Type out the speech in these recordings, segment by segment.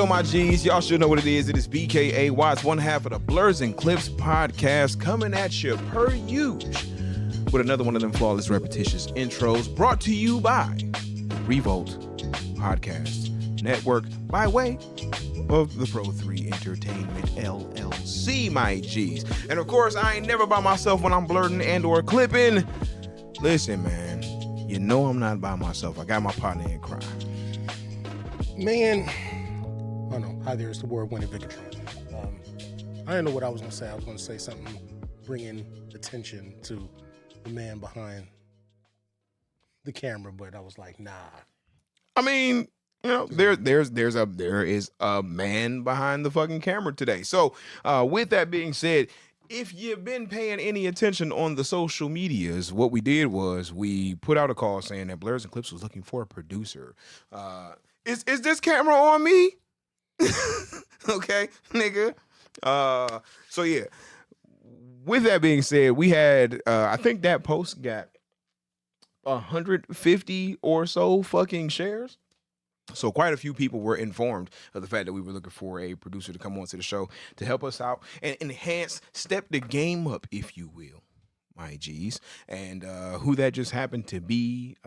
my G's. Y'all should know what it is. It is BKA Watts, one half of the Blurs and Clips podcast, coming at you per usual with another one of them flawless, repetitious intros brought to you by Revolt Podcast Network by way of the Pro 3 Entertainment LLC, my G's. And of course, I ain't never by myself when I'm blurting and or clipping. Listen, man, you know I'm not by myself. I got my partner in crime. Man, oh no, hi there, it's the word winning Victor. I didn't know what I was going to say. I was going to say something bringing attention to the man behind the camera, but I was like, nah. I mean, you know, there is a man behind the fucking camera today. So, with that being said, if you've been paying any attention on the social medias, what we did was we put out a call saying that Blurs and Clips was looking for a producer. Is this camera on me? Okay, nigga. So yeah. With that being said, we had I think that post got 150 or so fucking shares. So quite a few people were informed of the fact that we were looking for a producer to come onto the show to help us out and enhance, step the game up, if you will, my G's. And who that just happened to be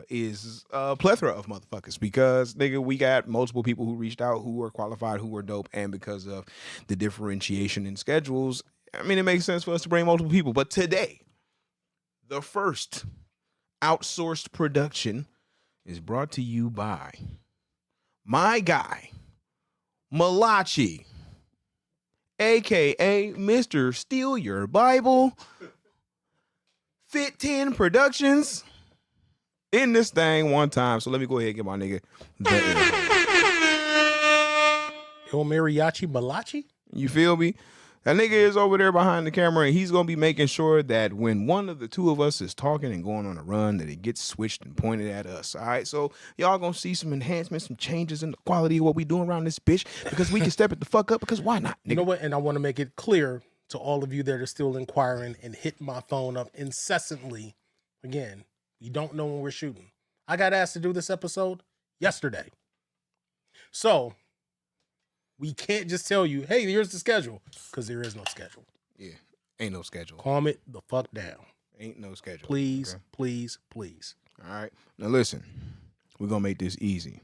is a plethora of motherfuckers, because, nigga, we got multiple people who reached out who were qualified, who were dope, and because of the differentiation in schedules, I mean, it makes sense for us to bring multiple people. But today, the first outsourced production is brought to you by my guy, Malachi, a.k.a. Mr. Steal Your Bible, Fit 10 Productions, in this thing one time. So let me go ahead and get my nigga. El Mariachi Malachi? You feel me? That nigga is over there behind the camera, and he's going to be making sure that when one of the two of us is talking and going on a run, that it gets switched and pointed at us, all right? So y'all going to see some enhancements, some changes in the quality of what we doing around this bitch, because we can step it the fuck up, because why not, nigga? You know what? And I want to make it clear to all of you that are still inquiring and hit my phone up incessantly. Again, you don't know when we're shooting. I got asked to do this episode yesterday. So we can't just tell you, hey, here's the schedule, because there is no schedule. Yeah, ain't no schedule. Calm it the fuck down. Ain't no schedule. Please, okay? please, please. All right. Now listen, we're going to make this easy.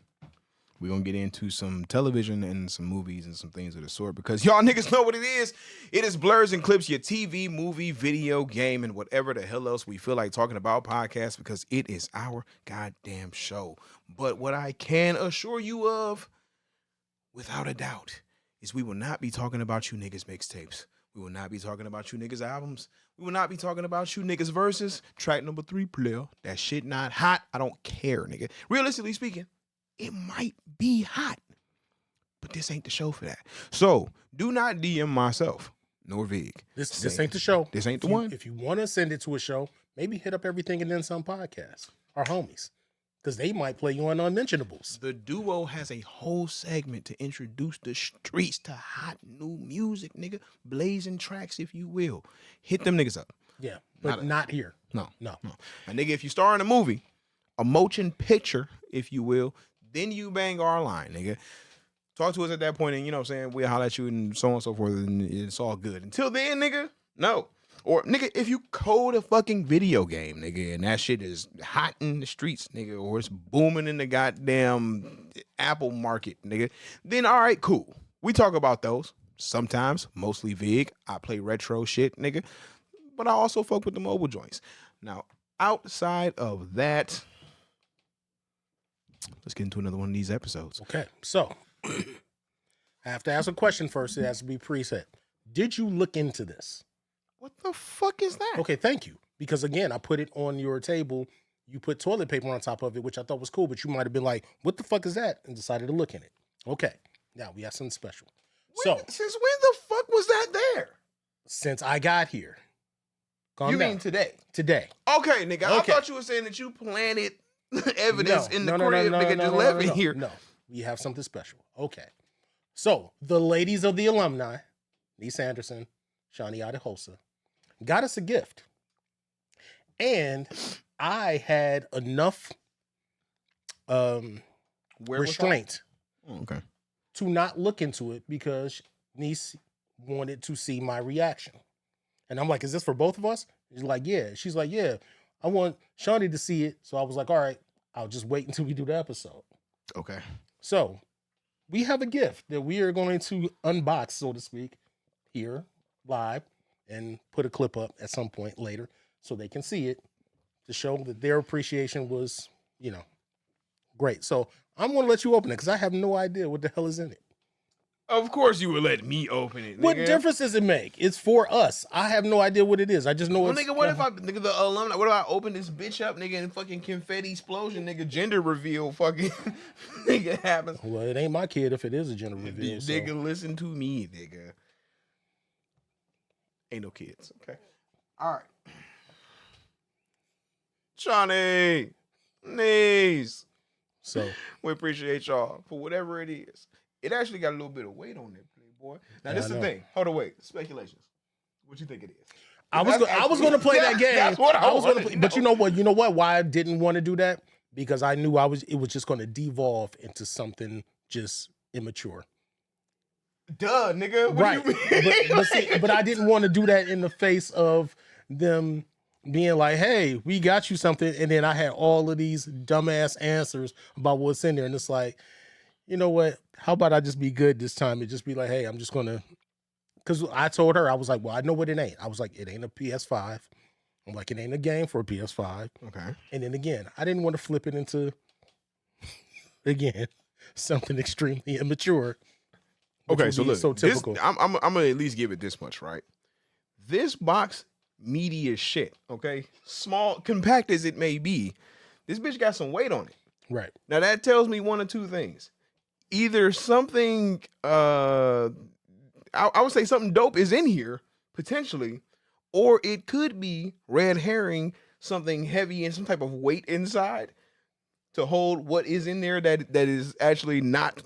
We're going to get into some television and some movies and some things of the sort, because y'all niggas know what it is. It is Blurs and Clips, your TV, movie, video, game, and whatever the hell else we feel like talking about podcast, because it is our goddamn show. But what I can assure you of, without a doubt, is we will not be talking about you niggas mixtapes. We will not be talking about you niggas albums. We will not be talking about you niggas verses. Track number 3, player. That shit not hot. I don't care, nigga. Realistically speaking, it might be hot, but this ain't the show for that. So do not DM myself nor Vig. This ain't the show. This ain't the one. If you want to send it to a show, maybe hit up Everything and Then Some podcast. Our homies. Because they might play you on Unmentionables. The duo has a whole segment to introduce the streets to hot new music, nigga. Blazing tracks, if you will. Hit them niggas up. Yeah, but not here. No. And nigga, if you star in a movie, a motion picture, if you will, then you bang our line, nigga. Talk to us at that point, and you know what I'm saying, we'll holler at you and so on and so forth, and it's all good. Until then, nigga, no. Or, nigga, if you code a fucking video game, nigga, and that shit is hot in the streets, nigga, or it's booming in the goddamn Apple market, nigga, then all right, cool. We talk about those. Sometimes, mostly Vig. I play retro shit, nigga. But I also fuck with the mobile joints. Now, outside of that, let's get into another one of these episodes. Okay, so I have to ask a question first. It has to be preset. Did you look into this? What the fuck is that? Okay, thank you. Because again, I put it on your table. You put toilet paper on top of it, which I thought was cool, but you might have been like, what the fuck is that? And decided to look in it. Okay, now we have something special. Since when the fuck was that there? Since I got here. You mean today? Today. Okay, nigga. Okay. I thought you were saying that you planted evidence in the crib, nigga, just left me here. No, we have something special. Okay. So, the ladies of the alumni, Niece Anderson, Shani Adehosa, got us a gift. And I had enough restraint okay. to not look into it because niece wanted to see my reaction. And I'm like, is this for both of us? She's like, yeah. She's like, yeah, I want Shawnee to see it. So I was like, all right, I'll just wait until we do the episode. Okay. So we have a gift that we are going to unbox, so to speak, here live and put a clip up at some point later so they can see it to show that their appreciation was, great. So I'm going to let you open it because I have no idea what the hell is in it. Of course you would let me open it, nigga. What difference does it make? It's for us. I have no idea what it is. I just know it's... Nigga, what if the alumni, what if I open this bitch up, nigga, and fucking confetti explosion, nigga, gender reveal fucking, nigga, happens. Well, it ain't my kid if it is a gender reveal. Nigga, listen to me, nigga. Ain't no kids. Okay. All right. Johnny, knees. So we appreciate y'all for whatever it is. It actually got a little bit of weight on it, boy. Now, this is the thing. Hold on, wait. Speculations. What you think it is? I was going to play that game. That's what I was going to play. But you know what? You know what? Why I didn't want to do that? Because I knew it was just going to devolve into something just immature. Duh, nigga. What do you mean? But I didn't want to do that in the face of them being like, hey, we got you something. And then I had all of these dumbass answers about what's in there. And it's like, you know what? How about I just be good this time and just be like, hey, I'm just going to, because I told her, I was like, well, I know what it ain't. I was like, it ain't a PS5. I'm like, it ain't a game for a PS5. Okay. And then again, I didn't want to flip it into, again, something extremely immature. Okay, so look, so typical. I'm gonna at least give it this much, right? This box, meaty as shit. Okay, small, compact as it may be, this bitch got some weight on it. Right. Now that tells me one of two things: either something, I would say something dope is in here potentially, or it could be red herring, something heavy and some type of weight inside to hold what is in there that is actually not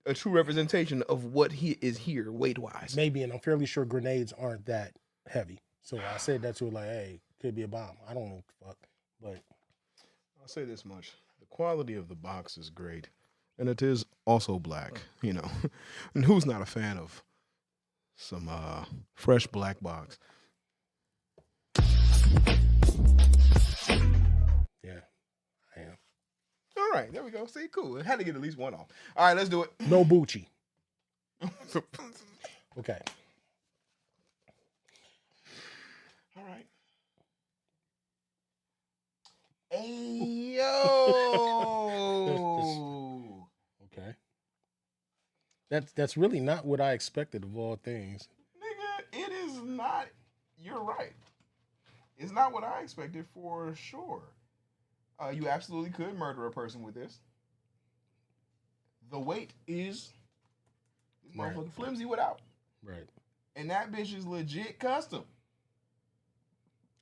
a true representation of what he is here weight wise. Maybe, and I'm fairly sure grenades aren't that heavy. So I said that to her like, hey, could be a bomb. I don't know what the fuck, but I'll say this much: the quality of the box is great, and it is also black. You know, and who's not a fan of some fresh black box? Yeah, I am. All right, there we go. See, cool. It had to get at least one off. All right, let's do it. No Bucci. Okay. All right. Hey, yo. Okay. That's really not what I expected of all things. Nigga, it is not. You're right. It's not what I expected for sure. You absolutely could murder a person with this. The weight is motherfucking flimsy without. Right. And that bitch is legit custom.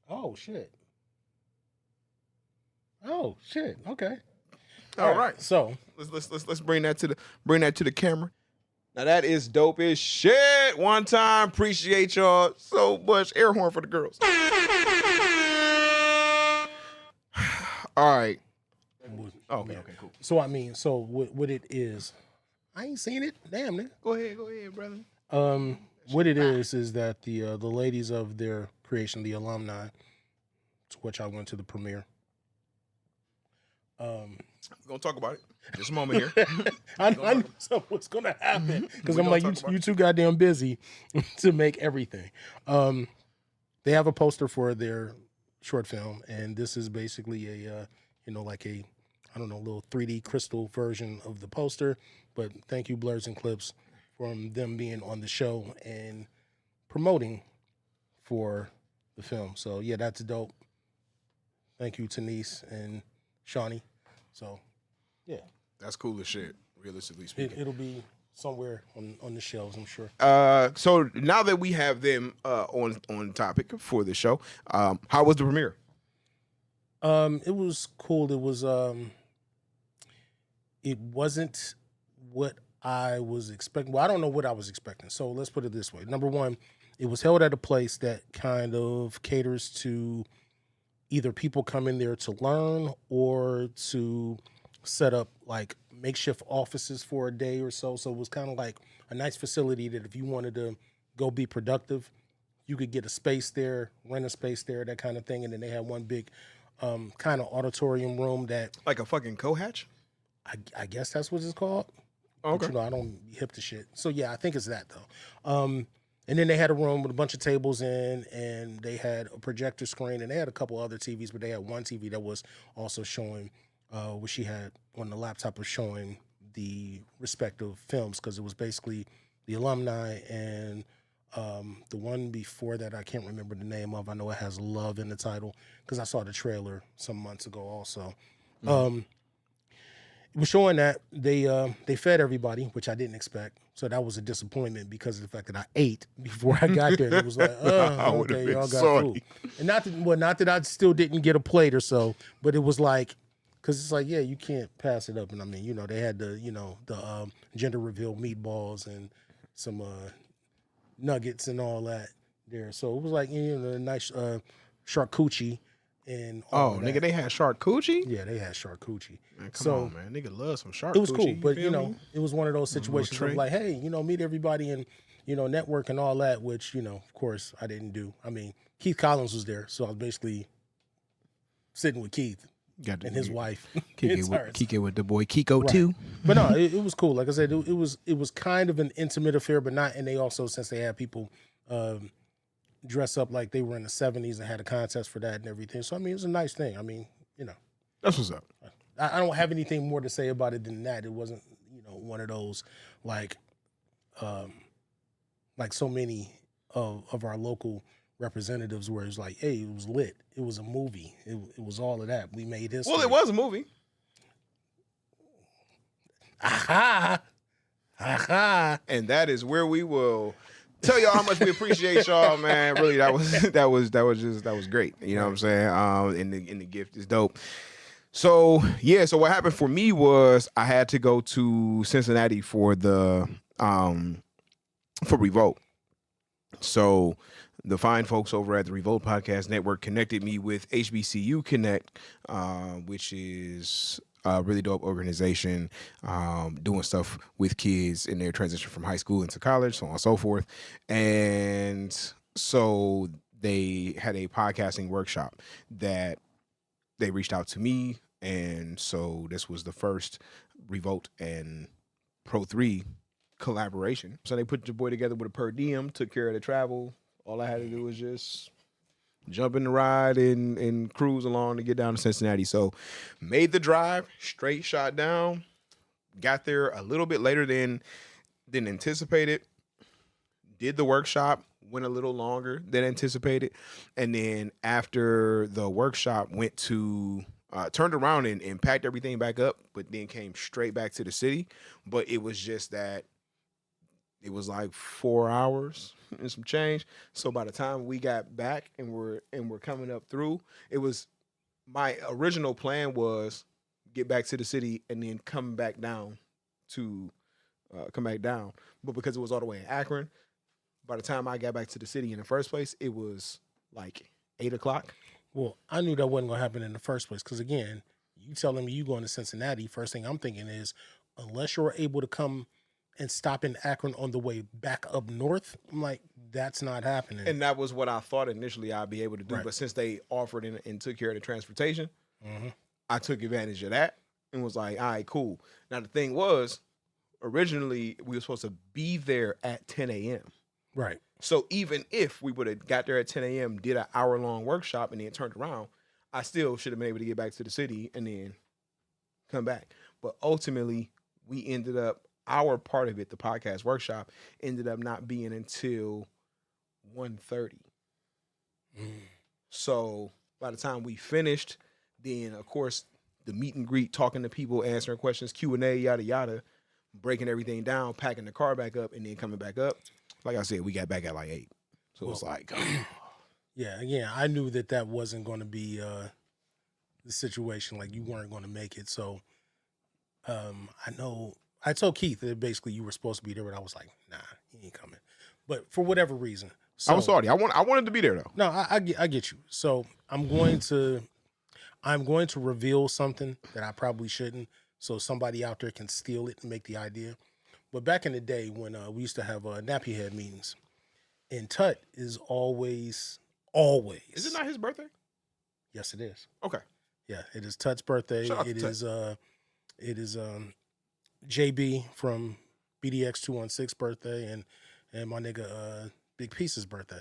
Oh shit. Okay. All right. So let's bring that to the camera. Now that is dope as shit. One time, appreciate y'all so much. Air horn for the girls. All right. Okay, cool. So what it is, I ain't seen it. Damn, nigga. Go ahead, brother. What it is that the ladies of their creation, the alumni, to which I went to the premiere. We're gonna talk about it. Just a moment here. I knew what's gonna happen because I'm like, you too goddamn busy to make everything. They have a poster for their short film, and this is basically a like a, I don't know, little 3D crystal version of the poster. But thank you, Blurs and Clips, from them being on the show and promoting for the film. So yeah, that's dope. Thank you, Tanise and Shawnee. So yeah, that's cool as shit. Realistically speaking, it'll be somewhere on the shelves, I'm sure. So now that we have them on topic for the show, how was the premiere? It was cool. It wasn't what I was expecting. Well, I don't know what I was expecting. So let's put it this way. Number one, it was held at a place that kind of caters to either people come in there to learn or to set up like makeshift offices for a day or so. So it was kind of like a nice facility that if you wanted to go be productive, you could get a space there, rent a space there, that kind of thing. And then they had one big kind of auditorium room that Like a fucking cohatch? I guess that's what it's called. Okay. But, you know, I don't be hip to shit. So, yeah, I think it's that, though. And then they had a room with a bunch of tables in, and they had a projector screen, and they had a couple other TVs, but they had one TV that was also showing, what she had on the laptop was showing the respective films, because it was basically the alumni and the one before that I can't remember the name of. I know it has love in the title because I saw the trailer some months ago also. It was showing that they fed everybody, which I didn't expect. So that was a disappointment because of the fact that I ate before I got there. And it was like, oh, would've okay, been y'all got salty. food. And not that I still didn't get a plate or so, but it was like, because it's like, yeah, you can't pass it up. And I mean, you know, they had the gender reveal meatballs and some nuggets and all that there. So it was like, you know, a nice charcuterie and all Oh, that. nigga, they had charcuterie? Yeah, they had charcuterie. Man, come So on, man. Nigga love some charcuterie. it was cool, but feel you know, me? it was one of those situations tray. of like, hey, you know, meet everybody and you know, network and all that, which you know, of course, I didn't do. I mean, Keith Collins was there, so I was basically sitting with Keith Got to and his wife. kick it with the boy Kiko Right. too. But no, it was cool. Like I said, it was kind of an intimate affair, but not. And they also, since they had people dress up like they were in the 70s and had a contest for that and everything. So I mean, it was a nice thing. I mean, you know, That's what's up. I don't have anything more to say about it than that. It wasn't, you know, one of those like so many of our local representatives where it's like, hey, it was lit. It was a movie. It was all of that. We made history. Well, it was a movie. Aha! Aha! And that is where we will tell y'all how much we appreciate y'all, man. Really, that was great. You know what I'm saying? And the gift is dope. So yeah, so what happened for me was I had to go to Cincinnati for the for Revolt. So the fine folks over at the Revolt Podcast Network connected me with HBCU Connect, which is a really dope organization doing stuff with kids in their transition from high school into college, so on and so forth. And so they had a podcasting workshop that they reached out to me. And so this was the first Revolt and Pro 3 collaboration. So they put your boy together with a per diem, took care of the travel. All I had to do was just jump in the ride and cruise along to get down to Cincinnati. So made the drive, straight shot down, got there a little bit later than anticipated, did the workshop, went a little longer than anticipated. And then after the workshop went to, turned around and packed everything back up, but then came straight back to the city. But it was just that it was like 4 hours and some change. So by the time we got back and we're coming up through, it was my original plan was get back to the city and then come back down. But because it was all the way in Akron, by the time I got back to the city in the first place, it was like 8:00. Well, I knew that wasn't going to happen in the first place because, again, you telling me you going to Cincinnati, first thing I'm thinking is unless you're able to come and stop in Akron on the way back up north, I'm like, that's not happening. And that was what I thought initially I'd be able to do. Right. But since they offered and took care of the transportation, I took advantage of that and was like, all right, cool. Now, the thing was, originally, we were supposed to be there at 10 a.m. Right. So even if we would have got there at 10 a.m., did an hour-long workshop, and then turned around, I still should have been able to get back to the city and then come back. But ultimately, we ended up, our part of it, the podcast workshop, ended up not being until 1:30. So by the time we finished, then, of course, the meet and greet, talking to people, answering questions, Q&A, yada, yada, breaking everything down, packing the car back up, and then coming back up. Like I said, we got back at like 8. So it's like... Yeah, again, I knew that wasn't going to be the situation. Like, you weren't going to make it. So I told Keith that basically you were supposed to be there, but I was like, nah, he ain't coming. But for whatever reason. So, I was sorry. I wanted to be there, though. No, I get you. So I'm going to reveal something that I probably shouldn't. so somebody out there can steal it and make the idea. But back in the day when we used to have nappy head meetings, and Tut is always. Is it not his birthday? Yes, it is. Okay. Yeah, it is Tut's birthday. Shout out It to is JB from BDX 216 birthday and my nigga Big Piece's birthday.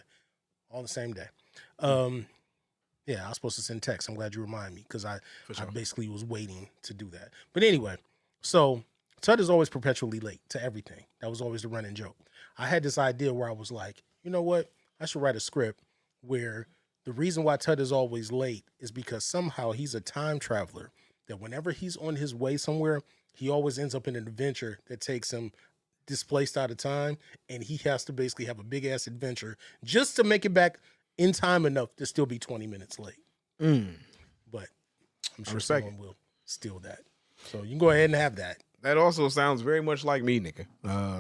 All the same day. Yeah, I was supposed to send text. I'm glad you reminded me because I basically was waiting to do that. But anyway, so Tut is always perpetually late to everything. That was always the running joke. I had this idea where I was like, you know what? I should write a script where the reason why Tut is always late is because somehow he's a time traveler. That whenever he's on his way somewhere, he always ends up in an adventure that takes him displaced out of time, and he has to basically have a big ass adventure just to make it back in time enough to still be 20 minutes late. But I'm sure someone will steal that. So you can go ahead and have that. That also sounds very much like me, nigga.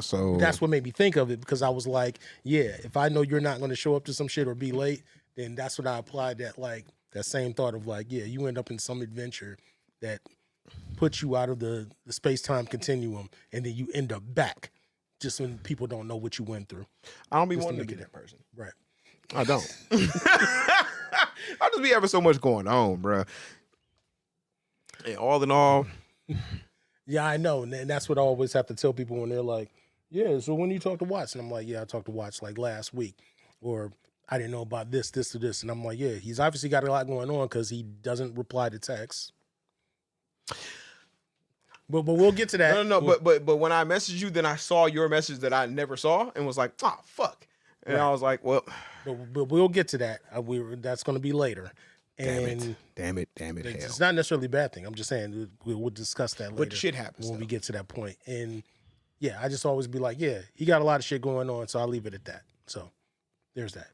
So that's what made me think of it, because I was like, yeah, if I know you're not going to show up to some shit or be late, then that's what I applied that same thought of like, yeah, you end up in some adventure that puts you out of the space-time continuum, and then you end up back just when people don't know what you went through. I don't be wanting to be that person. Right. I don't. I just be having so much going on, bro. And all in all, yeah, I know, and that's what I always have to tell people when they're like, yeah, so when you talk to Watts? And I'm like, yeah, I talked to Watts like last week, or I didn't know about this, or this. And I'm like, yeah, he's obviously got a lot going on because he doesn't reply to texts. But we'll get to that. No. But when I messaged you, then I saw your message that I never saw and was like, oh, fuck. And I was like, well. But we'll get to that. That's going to be later. Damn it. It's not necessarily a bad thing. I'm just saying we'll discuss that later. But shit happens when we get to that point. And yeah, I just always be like, yeah, he got a lot of shit going on, so I'll leave it at that. So there's that.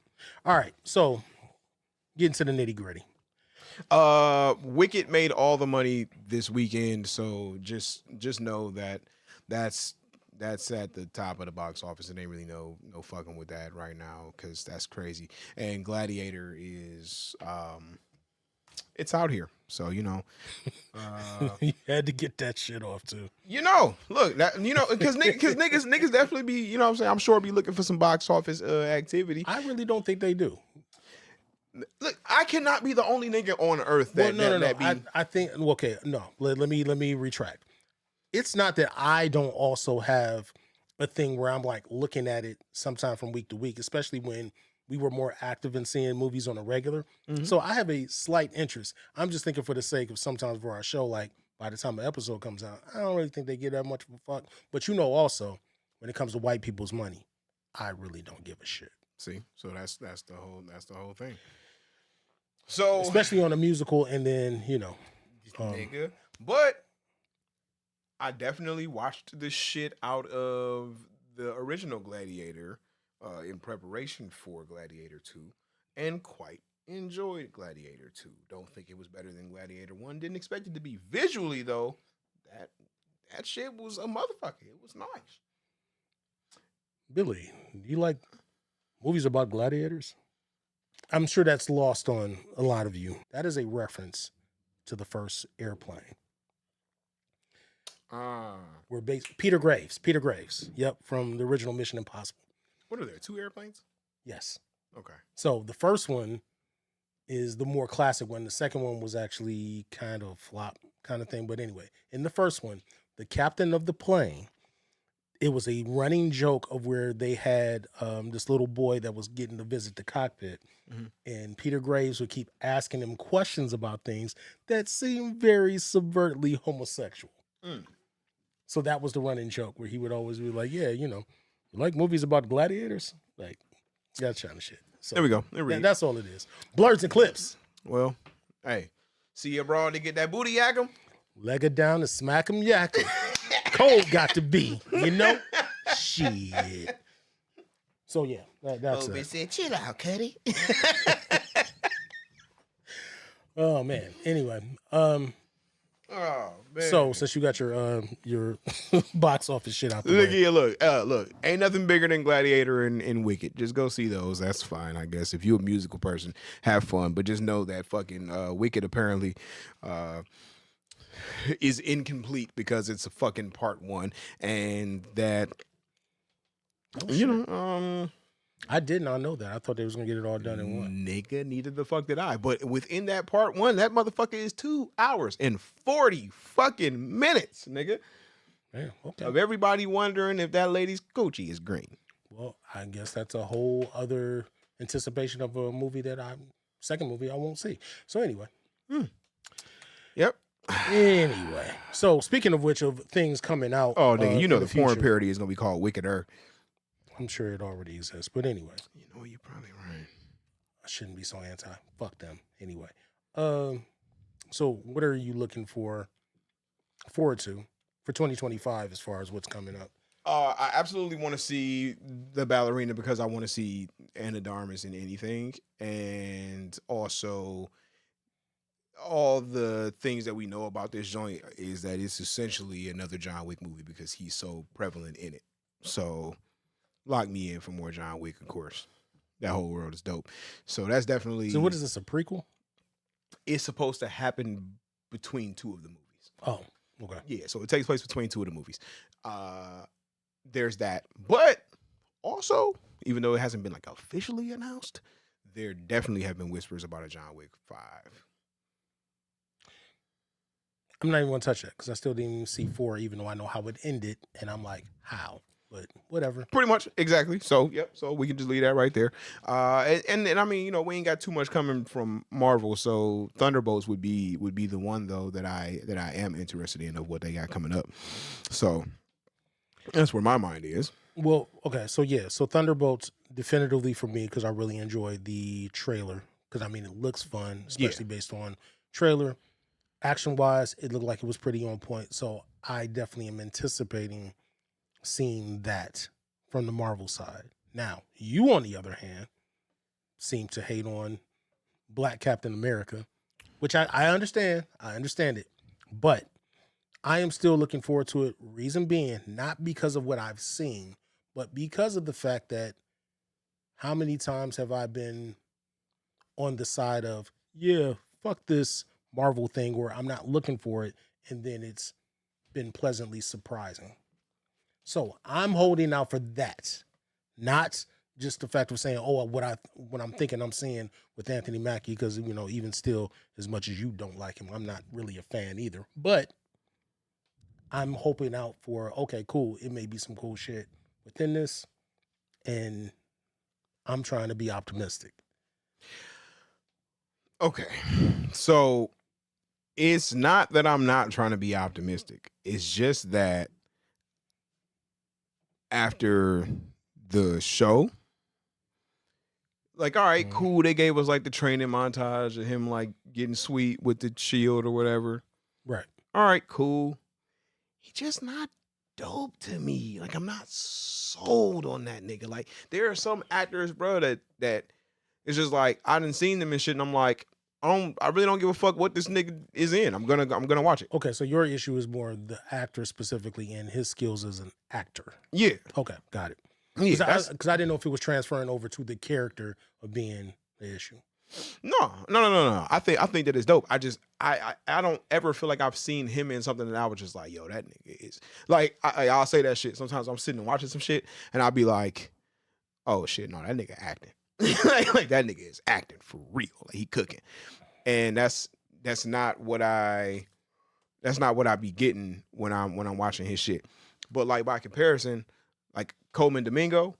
All right, so getting to the nitty gritty. Wicked made all the money this weekend, so just know that that's at the top of the box office, and ain't really no fucking with that right now because that's crazy. And Gladiator is it's out here, so you know. You had to get that shit off too. You know, look, that, you know, because niggas definitely be, you know what I'm saying, I'm sure be looking for some box office activity. I really don't think they do. Look, I cannot be the only nigga on earth that no. I think okay, no. Let me retract. It's not that I don't also have a thing where I'm like looking at it sometime from week to week, especially when we were more active in seeing movies on a regular. Mm-hmm. So I have a slight interest. I'm just thinking for the sake of sometimes for our show, like by the time an episode comes out, I don't really think they give that much of a fuck. But you know, also when it comes to white people's money, I really don't give a shit. See, so that's the whole thing. So especially on a musical, and then you know, nigga. But I definitely watched the shit out of the original Gladiator in preparation for Gladiator 2, and quite enjoyed Gladiator 2. Don't think it was better than Gladiator 1. Didn't expect it to be. Visually though, that shit was a motherfucker. It was nice. Billy, do you like movies about gladiators? I'm sure that's lost on a lot of you. That is a reference to the first Airplane. We're based Peter Graves. Yep, from the original Mission Impossible. What are there? 2 airplanes? Yes. Okay. So the first one is the more classic one. The second one was actually kind of flop kind of thing. But anyway, in the first one, the captain of the plane, it was a running joke of where they had this little boy that was getting to visit the cockpit, and Peter Graves would keep asking him questions about things that seemed very subvertly homosexual. So that was the running joke where he would always be like, yeah, you know, you like movies about gladiators? Like, that kind of shit. So there we go. That's all it is. Blurs and clips. Well, hey, see you abroad to get that booty yak 'em? Leg her down and smack 'em yak 'em. Cold got to be, you know? Shit. So yeah, that's it. Said, chill out, Cuddy. Oh man. Anyway, oh man. So since you got your box office shit out the way. Yeah, look, ain't nothing bigger than Gladiator and Wicked. Just go see those. That's fine, I guess. If you're a musical person, have fun. But just know that fucking Wicked apparently is incomplete because it's a fucking part one, and that I did not know that. I thought they was gonna get it all done in one. nigga, neither the fuck did I. But within that part one, that motherfucker is 2 hours and 40 fucking minutes, nigga. Yeah, okay. Of everybody wondering if that lady's coochie is green. Well, I guess that's a whole other anticipation of a movie that second movie I won't see. So anyway. Yep. Anyway, so speaking of which, of things coming out. Oh, nigga, you know in the porn future, parody is gonna be called Wickeder. I'm sure it already exists, but anyway, You know, you're probably right. I shouldn't be so anti. Fuck them. Anyway, so what are you looking forward to for 2025 as far as what's coming up? I absolutely want to see the ballerina because I want to see Anna Darmus in anything, and also all the things that we know about this joint is that it's essentially another John Wick movie because he's so prevalent in it. So lock me in for more John Wick, of course. That whole world is dope. So that's definitely. So what is this, a prequel? It's supposed to happen between 2 of the movies. Oh, okay. Yeah, so it takes place between 2 of the movies. There's that. But also, even though it hasn't been like officially announced, there definitely have been whispers about a John Wick 5. I'm not even gonna touch that because I still didn't even see 4, even though I know how it ended, and I'm like, how? But whatever. Pretty much, exactly. So, yep. So we can just leave that right there. And I mean, you know, we ain't got too much coming from Marvel. So Thunderbolts would be the one though that I am interested in of what they got coming up. So that's where my mind is. Well, okay, so yeah, so Thunderbolts definitively for me because I really enjoyed the trailer because I mean it looks fun, especially based on trailer. Action wise, it looked like it was pretty on point. So I definitely am anticipating seeing that from the Marvel side. Now, you on the other hand seem to hate on Black Captain America, which I understand. I understand it. But I am still looking forward to it. Reason being, not because of what I've seen, but because of the fact that how many times have I been on the side of, yeah, fuck this Marvel thing where I'm not looking for it, and then it's been pleasantly surprising. So I'm holding out for that, not just the fact of saying, oh, what I'm thinking I'm seeing with Anthony Mackie, because you know, even still, as much as you don't like him, I'm not really a fan either. But I'm hoping out for, okay, cool, it may be some cool shit within this, and I'm trying to be optimistic. Okay. So it's not that I'm not trying to be optimistic. It's just that after the show, like, all right, cool. They gave us like the training montage of him like getting sweet with the shield or whatever. Right. All right, cool. He just not dope to me. Like, I'm not sold on that nigga. Like, there are some actors, bro, that it's just like I done seen them and shit, and I'm like, I really don't give a fuck what this nigga is in. I'm gonna watch it. Okay, so your issue is more the actor specifically and his skills as an actor. Yeah. Okay, got it. Yeah. Because I didn't know if it was transferring over to the character of being the issue. No. I think that it's dope. I don't ever feel like I've seen him in something that I was just like, yo, that nigga is like I'll say that shit. Sometimes I'm sitting and watching some shit and I'll be like, oh shit, no, that nigga acting. like that nigga is acting for real. Like he cooking. And that's not what I be getting when I'm watching his shit. But like by comparison, like Coleman Domingo,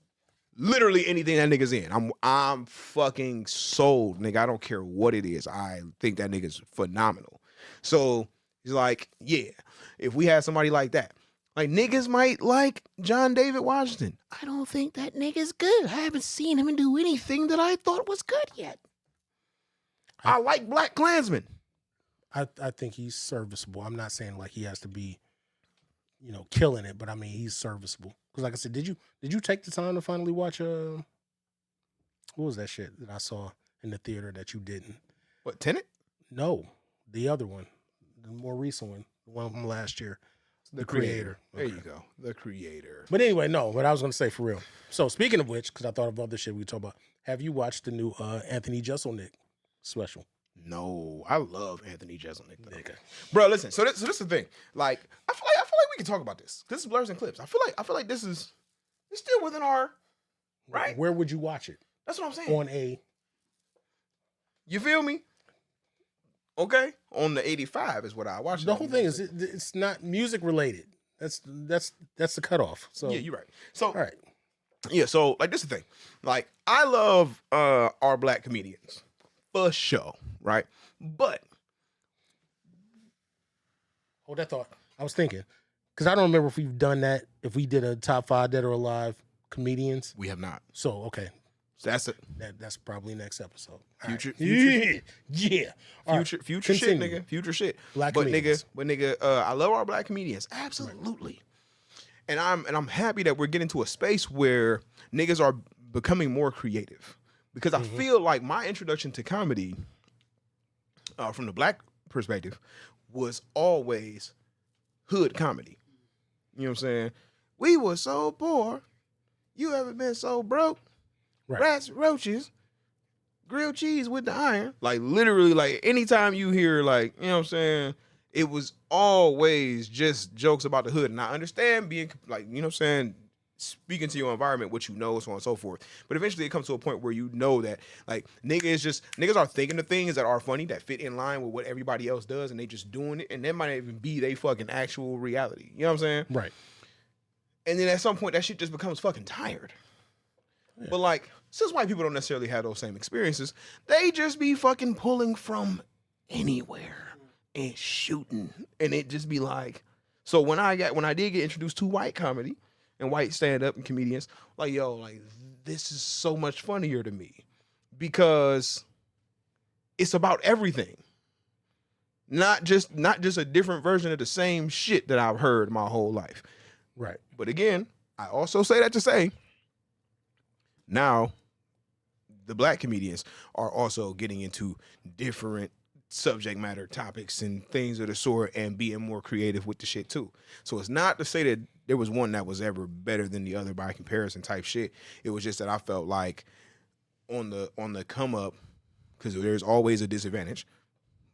literally anything that nigga's in, I'm fucking sold, nigga. I don't care what it is. I think that nigga's phenomenal. So he's like, yeah, if we had somebody like that, like niggas might like John David Washington. I don't think that nigga's good. I haven't seen him do anything that I thought was good yet. I like Black Klansman. I think he's serviceable. I'm not saying like he has to be, you know, killing it, but I mean he's serviceable. Because like I said, did you take the time to finally watch what was that shit that I saw in the theater that you didn't? What, Tenet? No, the other one, the more recent one, the one from last year. The Creator. There Okay. you go. The Creator. But anyway, no, what I was going to say for real. So speaking of which, because I thought of other shit we talk about, have you watched the new Anthony Jeselnik special, No, I love Anthony Jeselnik though. Nigga. Bro, listen. So this is the thing. Like, I feel like we can talk about this. This is Blurs and Clips. I feel like this is it's still within our right. Where would you watch it? That's what I'm saying. On a You feel me? Okay, on the 85 is what I watch. the whole thing is it's not music related. That's the cutoff. So yeah, you're right. So all right. yeah, so like this is the thing. Like I love our black comedians for sure, right? But Hold that thought. I was thinking because I don't remember if we've done that. If we did a top 5 dead or alive comedians. we have not. So okay, So that's it. that's probably next episode. All Future, right. future, yeah. All right. future shit, Continue. nigga. Future shit. Black but comedians. nigga, I love our black comedians, absolutely. And I'm happy that we're getting to a space where niggas are becoming more creative, because I feel like my introduction to comedy, from the black perspective, was always hood comedy. You know what I'm saying? We were so poor, you ever been so broke? Right. Rats, roaches, grilled cheese with the iron. Like literally, like anytime you hear like, you know what I'm saying, it was always just jokes about the hood. And I understand being like, you know what I'm saying, speaking to your environment, what you know, so on and so forth. But eventually it comes to a point where you know that like niggas are thinking of things that are funny, that fit in line with what everybody else does, and they just doing it, and that might not even be they fucking actual reality. You know what I'm saying? Right. And then at some point that shit just becomes fucking tired. Yeah. But like, since white people don't necessarily have those same experiences, they just be fucking pulling from anywhere and shooting. And it just be like, so when I did get introduced to white comedy and white stand-up and comedians, like, yo, like this is so much funnier to me because it's about everything. Not just a different version of the same shit that I've heard my whole life. Right. But again, I also say that to say, now the black comedians are also getting into different subject matter topics and things of the sort and being more creative with the shit too. So it's not to say that there was one that was ever better than the other by comparison type shit. It was just that I felt like on the come up, because there's always a disadvantage,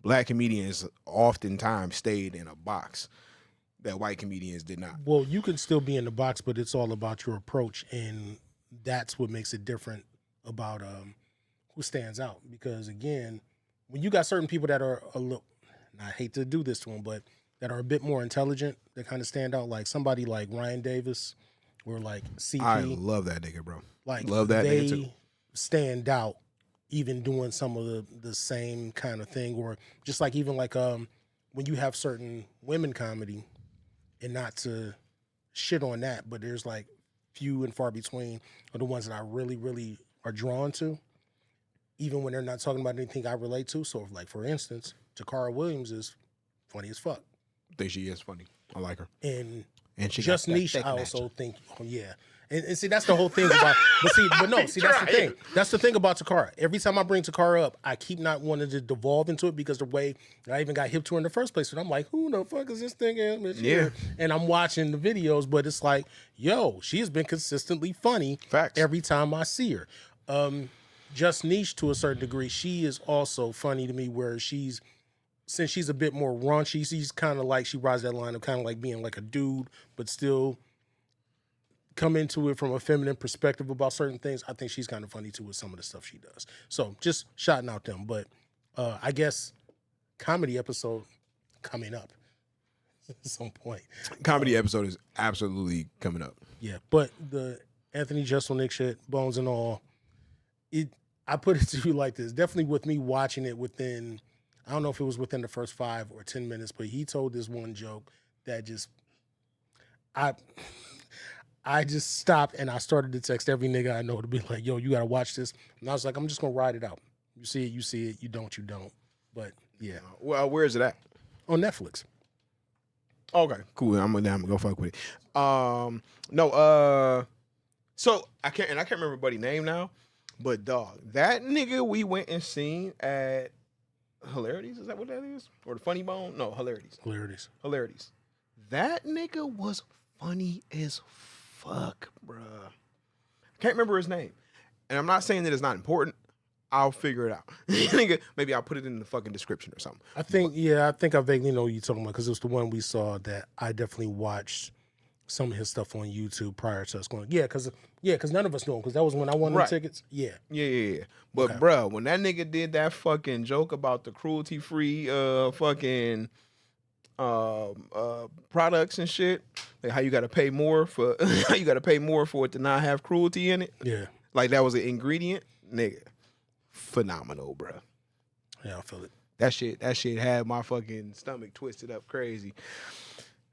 black comedians oftentimes stayed in a box that white comedians did not. Well, you can still be in the box, but it's all about your approach, and that's what makes it different about who stands out. Because again, when you got certain people that are a little, and I hate to do this to them, but that are a bit more intelligent, that kind of stand out, like somebody like Ryan Davis or like CP. I love that nigga, bro. Like love that nigga too. They stand out, even doing some of the same kind of thing, or just like even like when you have certain women comedy. And not to shit on that, but there's like few and far between are the ones that I really, really are drawn to, even when they're not talking about anything I relate to. So, like for instance, Takara Williams is funny as fuck. I think she is funny. I like her. And she just got that niche. thick I also match. think, oh yeah. And see, that's the whole thing about. That's the thing. That's the thing about Takara. Every time I bring Takara up, I keep not wanting to devolve into it because the way I even got hip to her in the first place. And I'm like, who the fuck is this thing? Yeah. And I'm watching the videos, but it's like, yo, she has been consistently funny. Facts. Every time I see her. Just niche to a certain degree. She is also funny to me where since she's a bit more raunchy, she's kind of like, she rides that line of kind of like being like a dude, but still come into it from a feminine perspective about certain things. I think she's kind of funny too with some of the stuff she does. So just shouting out them. But I guess comedy episode coming up at some point. Comedy episode is absolutely coming up. Yeah, but the Anthony Jeselnik shit, Bones and all, I put it to you like this. Definitely with me watching it within, I don't know if it was within the first 5 or 10 minutes, but he told this one joke that just, I just stopped and I started to text every nigga I know to be like, yo, you got to watch this. And I was like, I'm just going to ride it out. You see it, you see it. You don't, you don't. But yeah. Well, where is it at? On Netflix. Okay, cool. I'm gonna go fuck with it. So I can't remember buddy's name now, but dog, that nigga we went and seen at Hilarities, is that what that is? Or the Funny Bone? No, Hilarities. Hilarities. That nigga was funny as fuck, bruh. I can't remember his name. And I'm not saying that it's not important. I'll figure it out. Nigga, maybe I'll put it in the fucking description or something. I think I vaguely know what you're talking about because it was the one we saw that I definitely watched some of his stuff on YouTube prior to us going. Yeah, because none of us knew him because that was when I won the tickets. Yeah. But bruh, when that nigga did that fucking joke about the cruelty free fucking products and shit, like how you gotta pay more for it to not have cruelty in it. Yeah. Like that was an ingredient, nigga. Phenomenal, bruh. Yeah, I feel it. That shit had my fucking stomach twisted up crazy.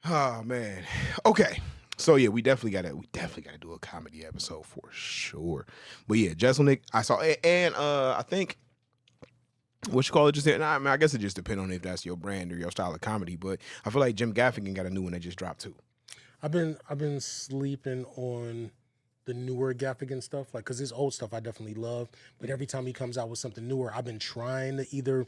Oh man. Okay. So yeah, we definitely gotta do a comedy episode for sure. But yeah, Jesselnick, I saw, and I think what you call it just there. Nah, I mean, I guess it just depends on if that's your brand or your style of comedy. But I feel like Jim Gaffigan got a new one that just dropped too. I've been sleeping on the newer Gaffigan stuff, like because his old stuff I definitely love. But every time he comes out with something newer, I've been trying to either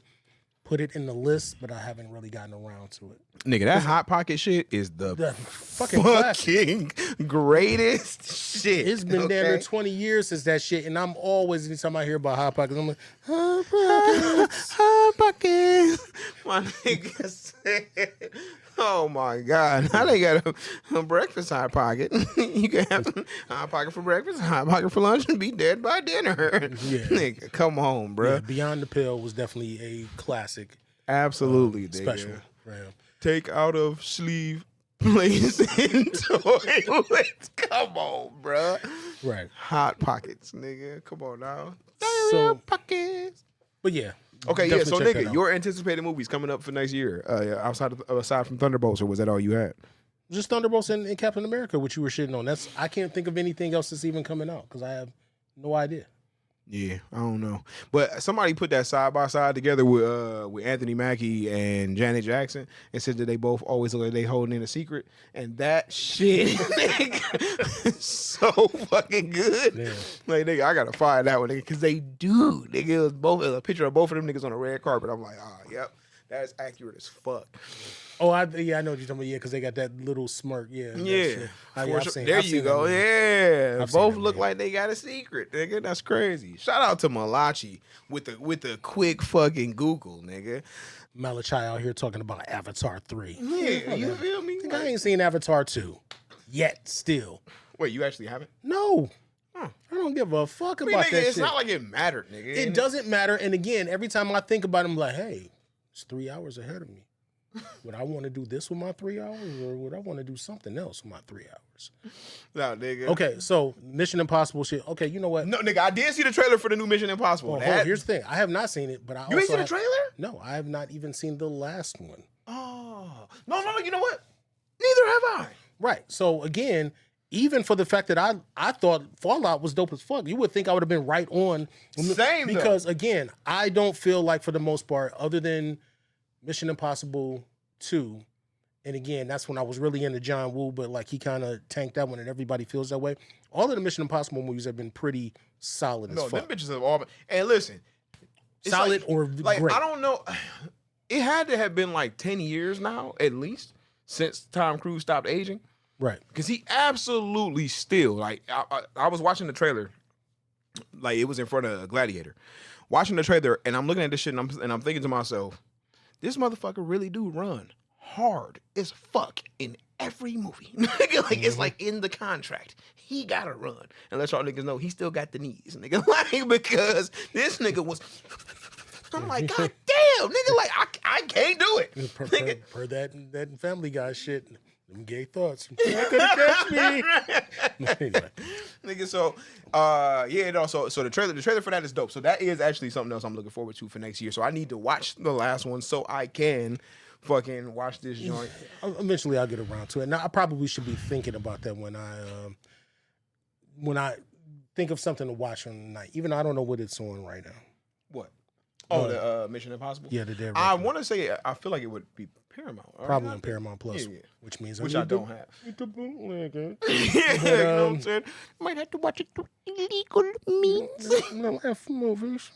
put it in the list, but I haven't really gotten around to it. Nigga, that Hot Pocket shit is the fucking greatest shit. It's been damn near 20 years since that shit, and I'm always, anytime I hear about Hot Pockets, I'm like, Hot Pockets. Hot Pockets. My nigga said, oh my God. Now they got a breakfast Hot Pocket. You can have a Hot Pocket for breakfast, a Hot Pocket for lunch, and be dead by dinner. Yeah. Nigga, come on, bro. Yeah, Beyond the Pill was definitely a classic. Absolutely, special for him. Take out of sleeve, place in toilet. Come on, bro. Right. Hot Pockets, nigga. Come on now. So, pockets. But yeah. Okay, yeah. So, nigga, your anticipated movies coming up for next year, aside from Thunderbolts, or was that all you had? Just Thunderbolts and Captain America, which you were shitting on. I can't think of anything else that's even coming out because I have no idea. Yeah, I don't know. But somebody put that side by side together with Anthony Mackie and Janet Jackson and said that they both always look like they holding in a secret. And that shit is so fucking good. Yeah. Like, nigga, I gotta find that one, nigga, because they do. Nigga, it was a picture of both of them niggas on a red carpet. I'm like, yep, that's accurate as fuck. Oh, I know what you're talking about. Yeah, because they got that little smirk. Yeah. There you go. Yeah, both look like they got a secret, nigga. That's crazy. Shout out to Malachi with the quick fucking Google, nigga. Malachi out here talking about Avatar 3. Yeah, you feel me? I ain't seen Avatar 2 yet. Still. Wait, you actually haven't? No. I don't give a fuck about that shit. It's not like it mattered, nigga. It doesn't matter. And again, every time I think about it, I'm like, hey, it's 3 hours ahead of me. Would I want to do this with my 3 hours, or would I want to do something else with my 3 hours? No, nigga. Okay, so Mission Impossible shit. Okay, you know what? No, nigga, I did see the trailer for the new Mission Impossible. Here's the thing. I have not seen it, but You ain't seen the trailer? No, I have not even seen the last one. Oh. No, you know what? Neither have I. Right. So, again, even for the fact that I thought Fallout was dope as fuck, you would think I would have been right on. Same, because, again, I don't feel like, for the most part, other than Mission Impossible 2, and again, that's when I was really into John Woo, but like he kind of tanked that one, and everybody feels that way. All of the Mission Impossible movies have been pretty solid as fuck. No, them bitches have all been. And listen, solid or great. I don't know. It had to have been like 10 years now, at least, since Tom Cruise stopped aging. Right. Because he absolutely still, like, I was watching the trailer, like it was in front of Gladiator, watching the trailer, and I'm looking at this shit, and I'm thinking to myself, this motherfucker really do run hard as fuck in every movie. Like, it's like in the contract. He gotta run. And let y'all niggas know he still got the knees, nigga. Like, because this nigga was, I'm like, God damn, nigga, like, I can't do it. Per that Family Guy shit, them gay thoughts. You're not gonna catch me. Anyway. Nigga, so so the trailer for that is dope. So that is actually something else I'm looking forward to for next year. So I need to watch the last one so I can fucking watch this joint. Eventually I'll get around to it. Now I probably should be thinking about that when I think of something to watch on the night. Even though I don't know what it's on right now. What? Oh, the Mission Impossible? Yeah, the Dead I want to say, I feel like it would be Paramount. Probably on Paramount Plus, yeah. which means I don't have. The bootlegger. Yeah, you know what I'm saying? Might have to watch it through illegal means. No F movies.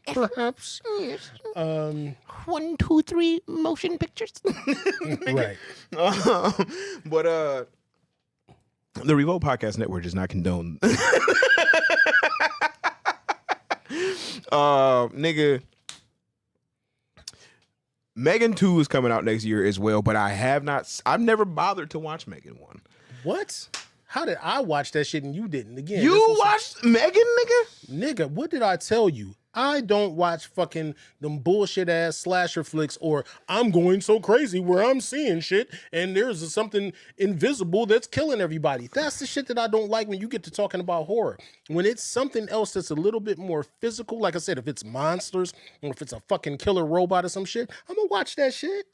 Perhaps. Yes. 1, 2, 3 motion pictures. Right. But the Revolt Podcast Network does not condone Nigga, Megan 2 is coming out next year as well, but I've never bothered to watch Megan 1. What? How did I watch that shit and you didn't? Again, You watched Megan, nigga? nigga, what did I tell you? I don't watch fucking them bullshit ass slasher flicks or I'm going so crazy where I'm seeing shit and there's something invisible that's killing everybody. That's the shit that I don't like when you get to talking about horror. When it's something else that's a little bit more physical, like I said, if it's monsters or if it's a fucking killer robot or some shit, I'm gonna watch that shit.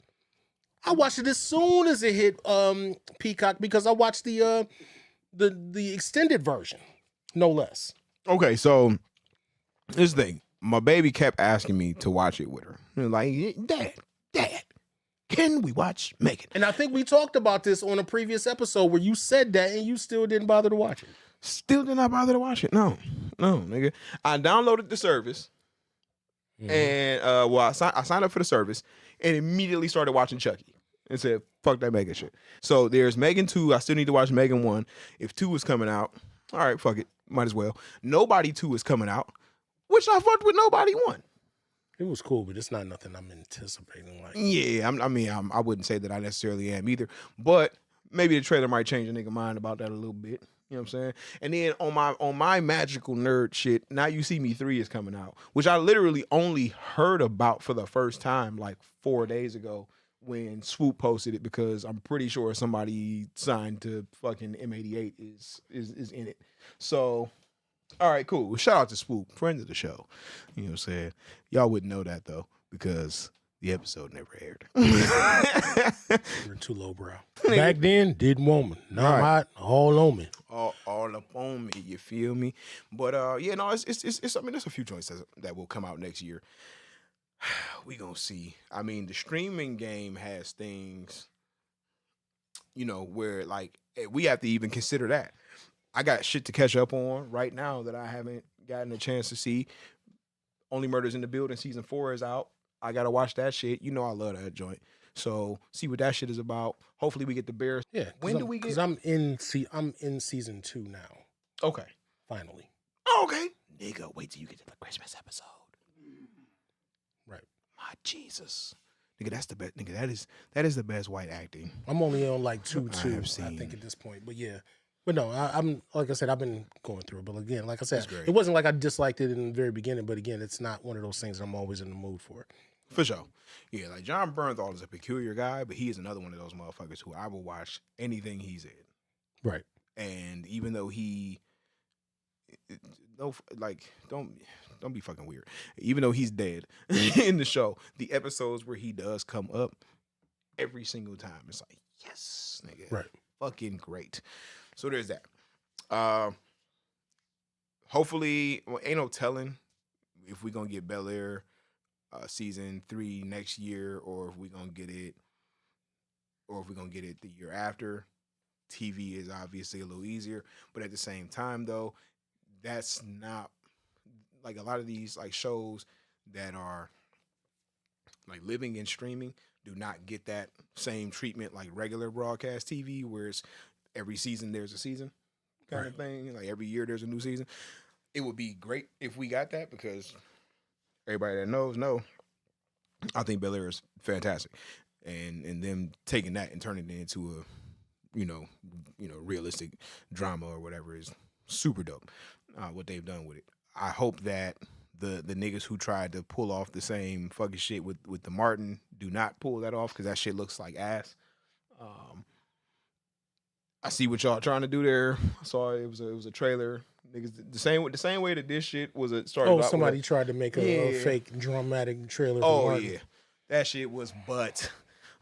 I watched it as soon as it hit Peacock because I watched the extended version, no less. Okay, so this thing. My baby kept asking me to watch it with her. Like, Dad, can we watch Megan? And I think we talked about this on a previous episode where you said that and you still didn't bother to watch it. Still did not bother to watch it. No, nigga. I downloaded the service, and I signed up for the service, and immediately started watching Chucky, and said, "Fuck that Megan shit." So there's Megan 2. I still need to watch Megan 1. If 2 is coming out, all right, fuck it, might as well. Nobody 2 is coming out, which I fucked with Nobody 1. It was cool, but it's not nothing I'm anticipating. Like, Yeah, I wouldn't say that I necessarily am either, but maybe the trailer might change a nigga mind about that a little bit. You know what I'm saying? And then on my magical nerd shit, Now You See Me 3 is coming out, which I literally only heard about for the first time like 4 days ago when Swoop posted it, because I'm pretty sure somebody signed to fucking M88 is in it. So, all right, cool. Shout out to Swoop, friend of the show. You know what I'm saying? Y'all wouldn't know that though, because the episode never aired. you're too lowbrow. Back then, didn't want me. Now I'm hot, all on me. All up on me, you feel me? But yeah, no, it's I mean, there's a few joints that will come out next year. We gonna see. I mean, the streaming game has things, where like we have to even consider that. I got shit to catch up on right now that I haven't gotten a chance to see. Only Murders in the Building season 4 is out. I gotta watch that shit. You know I love that joint. So see what that shit is about. Hopefully we get the Bears. Yeah. When do we get? Because I'm in season 2 now. Okay. Finally. Okay. Nigga, wait till you get to the Christmas episode. Right. My Jesus. Nigga, that's the best. Nigga, that is the best white acting. I'm only on like 2, I have seen. I think at this point. But yeah. But no, I'm like I said, I've been going through it. But again, like I said, great. it wasn't like I disliked it in the very beginning. But again, it's not one of those things that I'm always in the mood for. For sure. Yeah, like John Bernthal is a peculiar guy, but he is another one of those motherfuckers who I will watch anything he's in. Right. And even though don't be fucking weird. Even though he's dead in the show, the episodes where he does come up every single time, it's like, yes, nigga. Right. Fucking great. So there's that. Hopefully, ain't no telling if we gonna get Bel Air season 3 next year, or if we're gonna get it the year after. TV is obviously a little easier, but at the same time though, that's not like a lot of these like shows that are like living and streaming do not get that same treatment like regular broadcast TV, where it's every season there's a season kind of thing. Like every year there's a new season. It would be great if we got that, because everybody that knows know. I think Bel Air is fantastic, and them taking that and turning it into a realistic drama or whatever is super dope. What they've done with it. I hope that the niggas who tried to pull off the same fucking shit with the Martin do not pull that off, because that shit looks like ass. I see what y'all trying to do there. I saw it was a trailer. Niggas the same way that this shit was started. Oh, somebody tried to make a fake dramatic trailer. Oh Martin. Yeah, that shit was butt.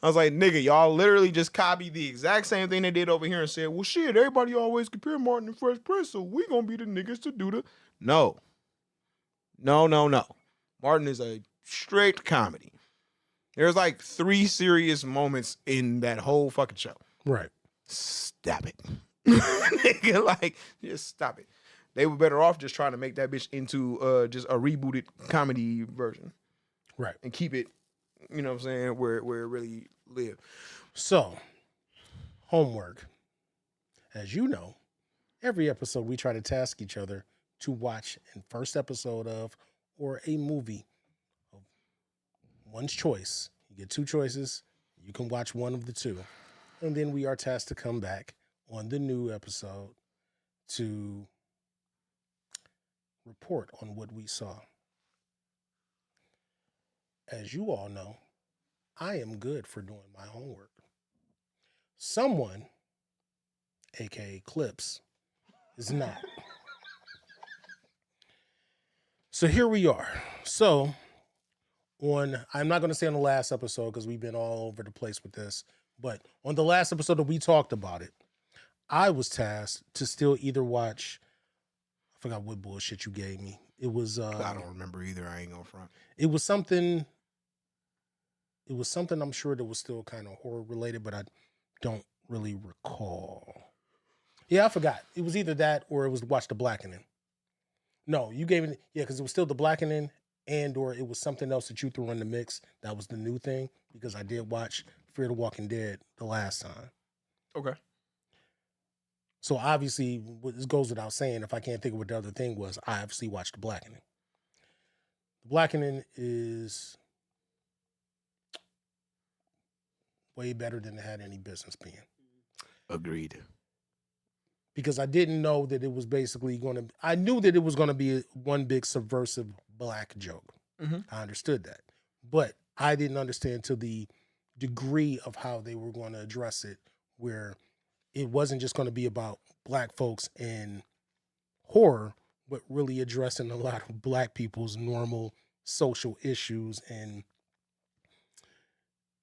I was like, nigga, y'all literally just copied the exact same thing they did over here and said, well, shit, everybody always compare Martin and Fresh Prince, so we gonna be the niggas to do the. No. Martin is a straight comedy. There's like 3 serious moments in that whole fucking show. Right. Stop it. Nigga, like, just stop it. They were better off just trying to make that bitch into just a rebooted comedy version. Right. And keep it, you know what I'm saying, where it really live. So, homework. As you know, every episode we try to task each other to watch the first episode of or a movie of one's choice. You get two choices. You can watch one of the two. And then we are tasked to come back on the new episode to report on what we saw. As you all know, I am good for doing my homework. Someone, aka Clips, is not. So here we are. So I'm not going to say on the last episode because we've been all over the place with this, but on the last episode that we talked about it, I was tasked to still either watch, I forgot what bullshit you gave me. It was I don't remember either. I ain't gonna front. It was something I'm sure that was still kind of horror related, but I don't really recall. Yeah, I forgot. It was either that or it was Watch the Blackening. No, you gave it, yeah, because it was still the Blackening, and or it was something else that you threw in the mix. That was the new thing because I did watch Fear the Walking Dead the last time. Okay. So obviously, this goes without saying. If I can't think of what the other thing was, I obviously watched the Blackening. The Blackening is way better than it had any business being. Agreed. Because I didn't know that it was basically going to. I knew that it was going to be one big subversive black joke. Mm-hmm. I understood that, but I didn't understand to the degree of how they were going to address it, where it wasn't just going to be about black folks and horror, but really addressing a lot of black people's normal social issues and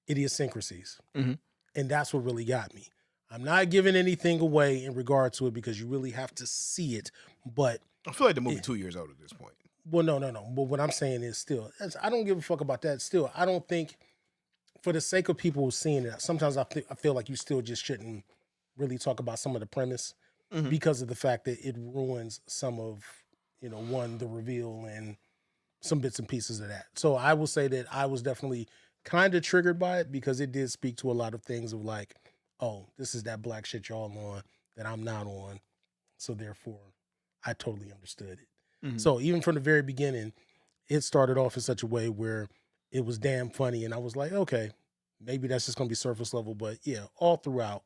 idiosyncrasies. Mm-hmm. And that's what really got me. I'm not giving anything away in regard to it because you really have to see it. But I feel like the movie 2 years old at this point. Well, no. But what I'm saying is still, I don't give a fuck about that. Still, I don't think for the sake of people seeing it, sometimes I feel like you still just shouldn't really talk about some of the premise because of the fact that it ruins some of, the reveal and some bits and pieces of that. So I will say that I was definitely kind of triggered by it because it did speak to a lot of things of like, oh, this is that black shit y'all on that I'm not on. So therefore, I totally understood it. Mm-hmm. So even from the very beginning, it started off in such a way where it was damn funny. And I was like, okay, maybe that's just going to be surface level. But yeah, all throughout,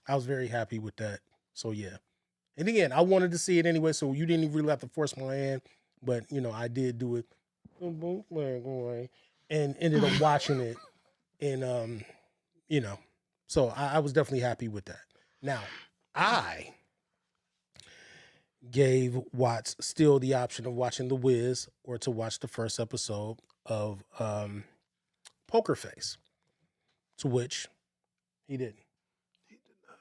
I was very happy with that. So yeah. And again, I wanted to see it anyway. So you didn't really have to force my hand. But, I did do it and ended up watching it. And, so I was definitely happy with that. Now, I gave Watts still the option of watching The Wiz or to watch the first episode of Poker Face, to which he didn't. He did not.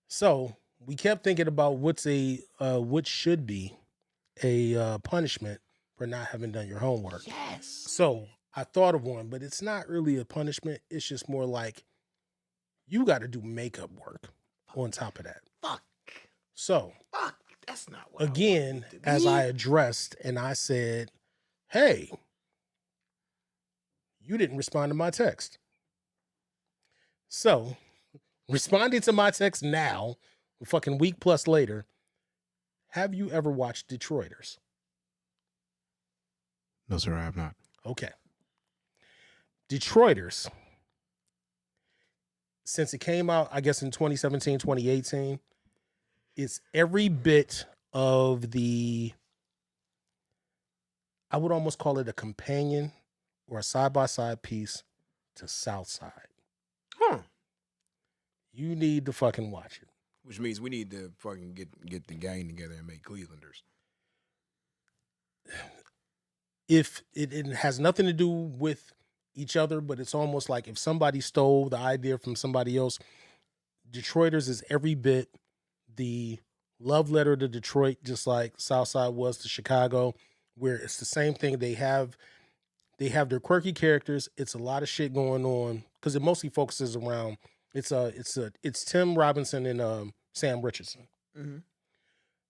So we kept thinking about what should be a punishment for not having done your homework. Yes. So I thought of one, but it's not really a punishment. It's just more like you got to do makeup work on top of that. Fuck. So, that's not what again, as I addressed and I said, hey, you didn't respond to my text. So, responding to my text now, a fucking week plus later, have you ever watched Detroiters? No, sir, I have not. Okay. Detroiters, since it came out, I guess in 2017, 2018, it's every bit of I would almost call it a companion or a side-by-side piece to Southside. Huh. You need to fucking watch it. Which means we need to fucking get the gang together and make Clevelanders. If it has nothing to do with each other, but it's almost like if somebody stole the idea from somebody else, Detroiters is every bit the love letter to Detroit, just like Southside was to Chicago, where it's the same thing. They have their quirky characters. It's a lot of shit going on because it mostly focuses around it's Tim Robinson and Sam Richardson. Mm-hmm.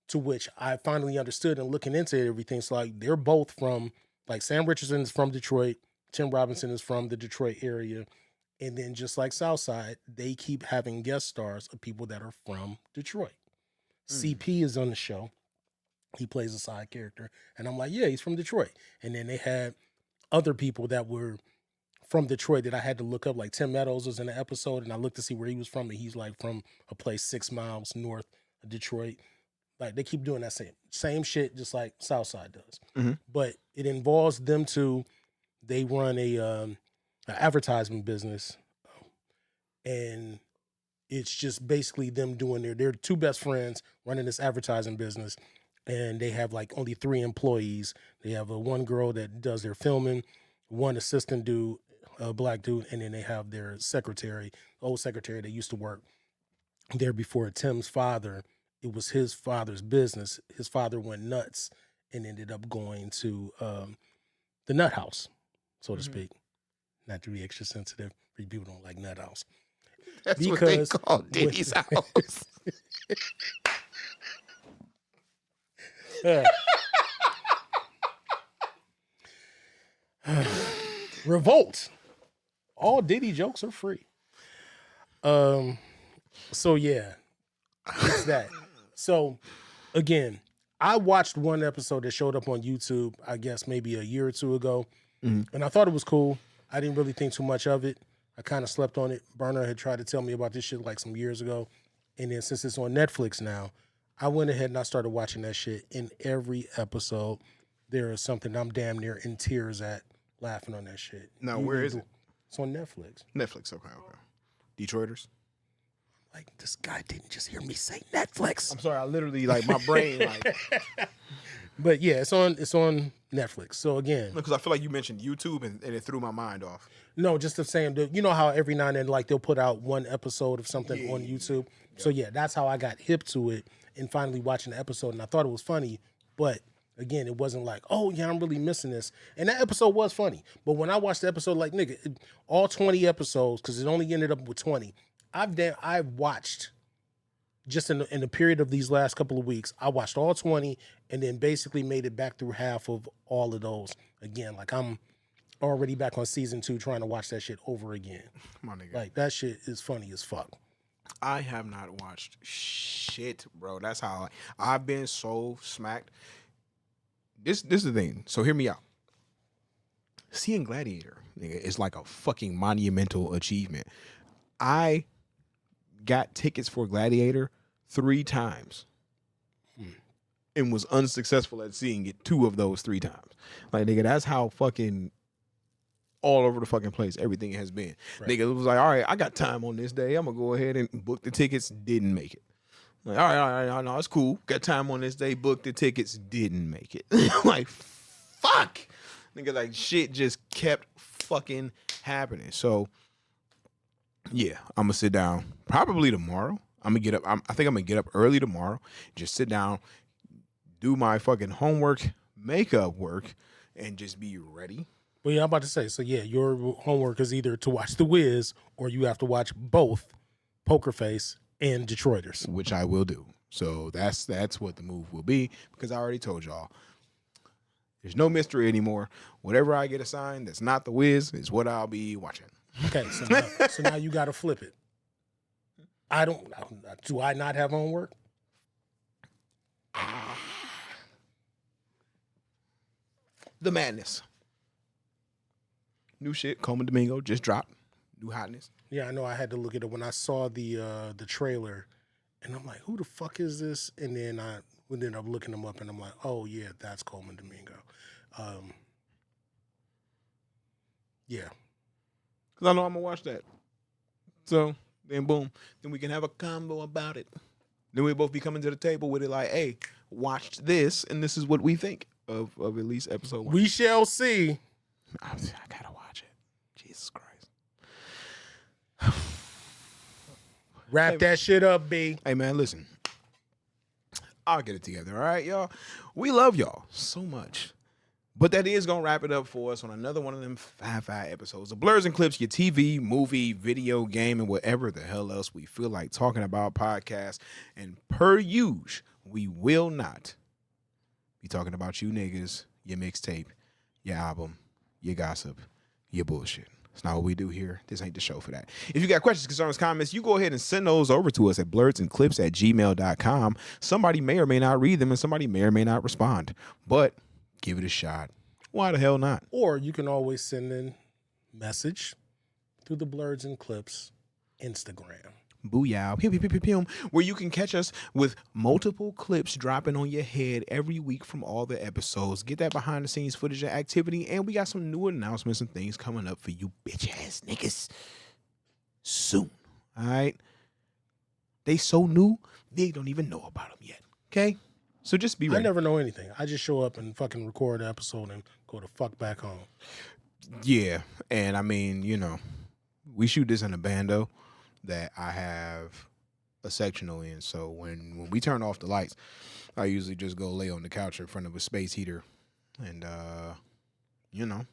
To which I finally understood and looking into everything. So like they're both from, like, Sam Richardson is from Detroit, Tim Robinson is from the Detroit area, and then just like Southside, they keep having guest stars of people that are from Detroit. CP is on the show. He plays a side character. And I'm like, yeah, he's from Detroit. And then they had other people that were from Detroit that I had to look up. Like Tim Meadows was in the episode, and I looked to see where he was from, and he's like from a place 6 miles north of Detroit. Like they keep doing that same shit, just like Southside does. Mhm. But it involves them two. They run a advertisement business, and it's just basically them doing they're two best friends running this advertising business, and they have like only 3 employees. They have a one girl that does their filming, one assistant dude, a black dude, and then they have their secretary, old secretary that used to work there before. Tim's father, it was his father's business. His father went nuts and ended up going to the nut house, so to speak. Not to be extra sensitive, people don't like nut house. That's Because what they call Diddy's house. Revolt. All Diddy jokes are free. So yeah, it's that. So again, I watched one episode that showed up on YouTube, I guess maybe a year or two ago, and I thought it was cool. I didn't really think too much of it. I kind of slept on it. Burner had tried to tell me about this shit like some years ago, and then since it's on Netflix now, I went ahead and I started watching that shit. In every episode, there is something I'm damn near in tears at laughing on that shit. Now, where is it? It's on Netflix. Netflix. Okay. Detroiters. Like, this guy didn't just hear me say Netflix. I'm sorry. I literally like my brain like But yeah, it's on Netflix. So again, because I feel like you mentioned YouTube and it threw my mind off. no, just the saying that, you know how every now and then like they'll put out one episode of something on YouTube. So yeah, that's how I got hip to it and finally watching the episode, and I thought it was funny, but again, it wasn't like, oh yeah, I'm really missing this. And that episode was funny, but when I watched the episode, like nigga, all 20 episodes, because it only ended up with 20. I've watched just in the period of these last couple of weeks, I watched all 20 and then basically made it back through half of all of those. Again, like I'm already back on season 2 trying to watch that shit over again. My nigga. Like that shit is funny as fuck. I have not watched shit, bro. That's how I've been so smacked. This is the thing. So hear me out. Seeing Gladiator, nigga, is like a fucking monumental achievement. I got tickets for Gladiator 3 times and was unsuccessful at seeing it 2 of those 3 times. Like, nigga, that's how fucking all over the fucking place everything has been. Right. Nigga, it was like, all right, I got time on this day. I'm going to go ahead and book the tickets. Didn't make it. Like, all right, no, it's cool. Got time on this day. Booked the tickets. Didn't make it. Like, fuck. Nigga, like, shit just kept fucking happening. So, yeah, I'm gonna sit down probably tomorrow. I'm gonna get up. I think I'm gonna get up early tomorrow. Just sit down, do my fucking homework, makeup work, and just be ready. Well, yeah, I'm about to say. So yeah, your homework is either to watch The Wiz or you have to watch both Poker Face and Detroiters, which I will do. So that's what the move will be, because I already told y'all. There's no mystery anymore. Whatever I get assigned that's not The Wiz is what I'll be watching. Okay, so now you got to flip it. Do I not have homework? The madness. New shit, Coleman Domingo just dropped. New hotness. Yeah, I know. I had to look at it when I saw the trailer, and I'm like, who the fuck is this? And then I ended up looking him up, and I'm like, oh yeah, that's Coleman Domingo. Yeah. Because I know I'm going to watch that. So, then boom. Then we can have a combo about it. Then we both be coming to the table with it like, hey, watched this, and this is what we think of at least episode 1. We shall see. I got to watch it. Jesus Christ. Wrap that shit up, B. Hey, man, listen. I'll get it together, all right, y'all? We love y'all so much. But that is going to wrap it up for us on another one of them 5 episodes of Blurs and Clips, your TV, movie, video game, and whatever the hell else we feel like talking about podcast. And per usual, we will not be talking about you niggas, your mixtape, your album, your gossip, your bullshit. It's not what we do here. This ain't the show for that. If you got questions, concerns, comments, you go ahead and send those over to us at blurredsandclips@gmail.com. Somebody may or may not read them, and somebody may or may not respond. But give it a shot. Why the hell not? Or you can always send in message through the Blurs and Clips Instagram. Booyah, pew, pew, pew, pew, pew, where you can catch us with multiple clips dropping on your head every week from all the episodes. Get that behind the scenes footage and activity, and we got some new announcements and things coming up for you bitch ass niggas soon. All right, they so new they don't even know about them yet. Okay, so just be ready. I never know anything. I just show up and fucking record an episode and go the fuck back home. Yeah, and I mean, you know, we shoot this in a bando that I have a sectional in. So when we turn off the lights, I usually just go lay on the couch in front of a space heater and, you know,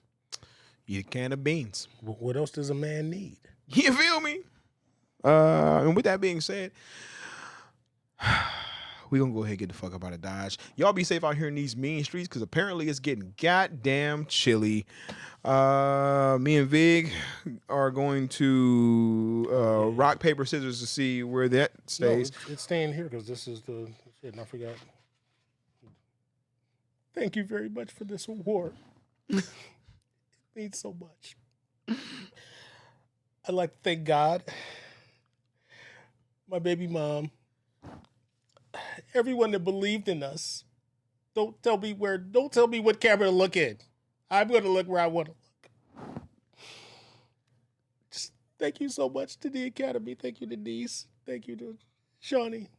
eat a can of beans. What else does a man need? You feel me? And with that being said, we gonna go ahead and get the fuck up out of Dodge. Y'all be safe out here in these mean streets because apparently it's getting goddamn chilly. Me and Vig are going to rock, paper, scissors to see where that stays. No, it's staying here because this is the shit, and I forgot. Thank you very much for this award. It means so much. I'd like to thank God, my baby mom, everyone that believed in us. Don't tell me what camera to look in. I'm going to look where I want to look. Just thank you so much to the Academy. Thank you to Denise. Thank you to Shawnee.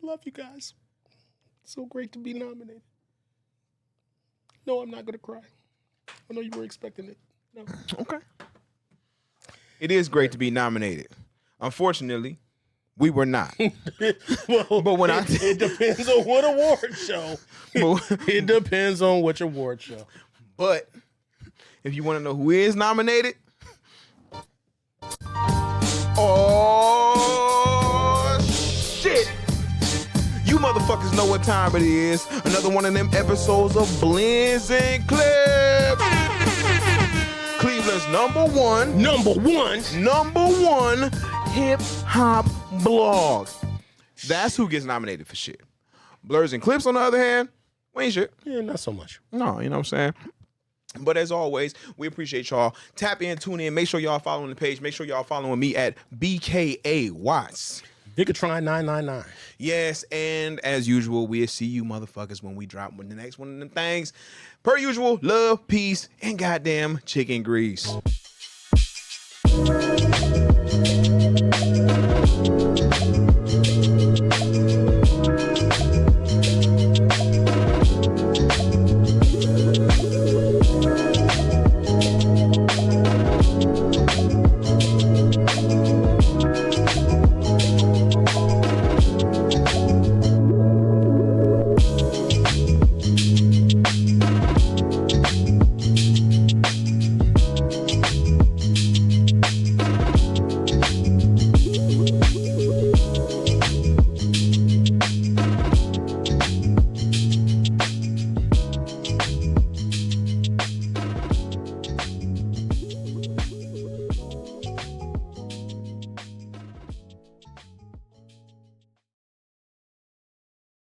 Love you guys. So great to be nominated. No, I'm not going to cry. I know you were expecting it. No. Okay. It is great to be nominated. Unfortunately, we were not. Well, but when it depends on what award show. It depends on which award show. But if you want to know who is nominated, oh shit! You motherfuckers know what time it is. Another one of them episodes of Blends and Clips. Cleveland's number one hip hop blog. That's who gets nominated for shit. Blurs and Clips, on the other hand, we ain't shit. Yeah, not so much. No, you know what I'm saying? But as always, we appreciate y'all. Tap in, tune in. Make sure y'all following the page. Make sure y'all following me at BKA Watts. Vicatron 999. Yes, and as usual, we'll see you motherfuckers when we drop with the next one of them things. Per usual, love, peace, and goddamn chicken grease.